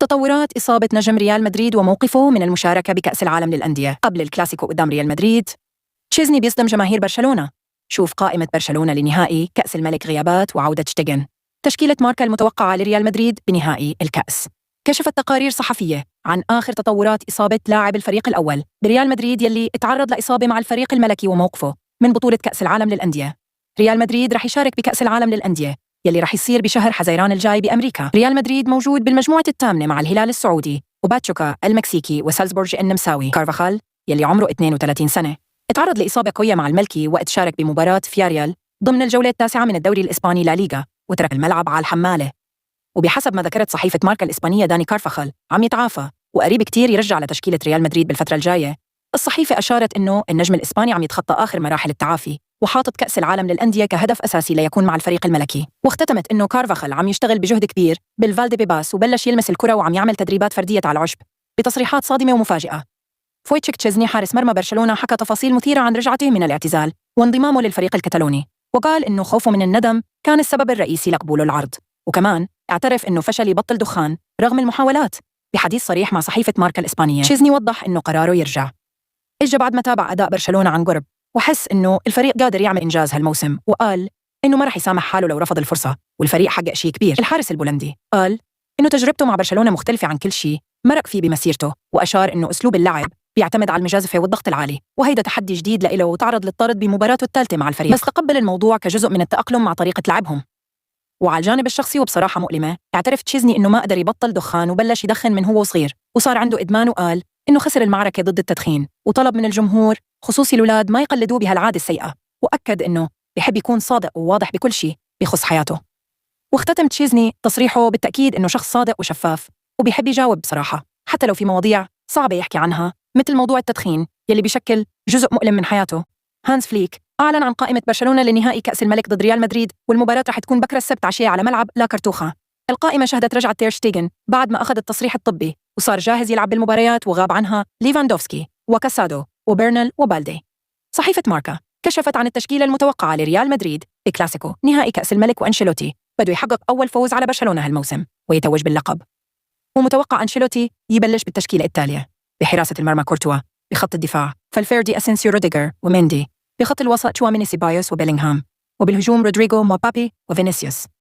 تطورات إصابة نجم ريال مدريد وموقفه من المشاركة بكأس العالم للأندية قبل الكلاسيكو قدام ريال مدريد. تشيزني بيصدم جماهير برشلونة. شوف قائمة برشلونة لنهائي كأس الملك، غيابات وعودة شتيغن. تشكيلة ماركا المتوقعة لريال مدريد بنهائي الكأس. كشفت تقارير صحفية عن آخر تطورات إصابة لاعب الفريق الأول بريال مدريد يلي اتعرض لإصابة مع الفريق الملكي وموقفه من بطولة كأس العالم للأندية. ريال مدريد رح يشارك بكأس العالم للأندية يلي رح يصير بشهر حزيران الجاي بأمريكا. ريال مدريد موجود بالمجموعة الثامنة مع الهلال السعودي وباتشوكا المكسيكي وسالزبورج النمساوي. كارفاخال يلي عمره 32 سنة اتعرض لإصابة قوية مع الملكي وقت شارك بمباراة فياريال ضمن الجولة التاسعة من الدوري الإسباني لا ليغا، وترك الملعب على الحمالة. وبحسب ما ذكرت صحيفة ماركا الإسبانية، داني كارفاخال عم يتعافى وقريب كتير يرجع لتشكيلة ريال مدريد بالفترة الجاية. الصحيفة أشارت إنه النجم الإسباني عم يتخطى آخر مراحل التعافي وحاطط كأس العالم للأندية كهدف أساسي ليكون مع الفريق الملكي. واختتمت إنه كارفاخال عم يشتغل بجهد كبير بالفالدي بيباس وبلش يلمس الكرة وعم يعمل تدريبات فردية على العشب بتصريحات صادمة ومفاجئة. فويتشيك تشيزني حارس مرمى برشلونة حكى تفاصيل مثيرة عن رجعته من الاعتزال وانضمامه للفريق الكتالوني، وقال إنه خوفه من الندم كان السبب الرئيسي لقبوله العرض. وكمان اعترف إنه فشل يبطل دخان رغم المحاولات. بحديث صريح مع صحيفة ماركا الإسبانية، تشيزني وضح إنه قراره يرجع إجا بعد ما تابع أداء برشلونة عن قرب وحس إنه الفريق قادر يعمل إنجاز هالموسم، وقال إنه ما رح يسامح حاله لو رفض الفرصة والفريق حقق شيء كبير. الحارس البولندي قال إنه تجربته مع برشلونة مختلفة عن كل شيء مرق فيه بمسيرته، وأشار إنه أسلوب اللعب بيعتمد على المجازفة والضغط العالي، وهيدا تحدي جديد لإله وتعرض للطرد بمباراته الثالثة مع الفريق، بس تقبل الموضوع كجزء من التأقلم مع طريقة لعبهم. وعلى الجانب الشخصي وبصراحة مؤلمة، اعترف تشيزني إنه ما قدر يبطل دخان وبلش يدخن من هو صغير وصار عنده إدمان، وقال إنه خسر المعركة ضد التدخين وطلب من الجمهور خصوصي الأولاد ما يقلدوه بهالعادة السيئة، وأكد إنه بيحب يكون صادق وواضح بكل شيء بيخص حياته. واختتم تشيزني تصريحه بالتأكيد إنه شخص صادق وشفاف وبيحب يجاوب بصراحة حتى لو في مواضيع صعبة يحكي عنها مثل موضوع التدخين يلي بيشكل جزء مؤلم من حياته. هانز فليك أعلن عن قائمة برشلونة لنهائي كأس الملك ضد ريال مدريد، والمباراة رح تكون بكرة السبت عشية على ملعب لا كارتوخا. القائمة شهدت رجعة تير شتيغن بعد ما أخذ التصريح الطبي وصار جاهز يلعب بالمباريات، وغاب عنها ليفاندوفسكي وكاسادو وبرنال وبالدي. صحيفة ماركا كشفت عن التشكيلة المتوقعة لريال مدريد بكلاسيكو نهائي كأس الملك، وأنشيلوتي بده يحقق أول فوز على برشلونة هالموسم ويتوج باللقب. ومتوقع أنشيلوتي يبلش بالتشكيلة التالية: بحراسة المرمى كورتوا، بخط الدفاع فالفيردي أسينسيو روديغر وميندي، بخط الوسط تشواميني سيبايوس وبيلينغهام، وبالهجوم رودريغو موبابي وفينيسيوس.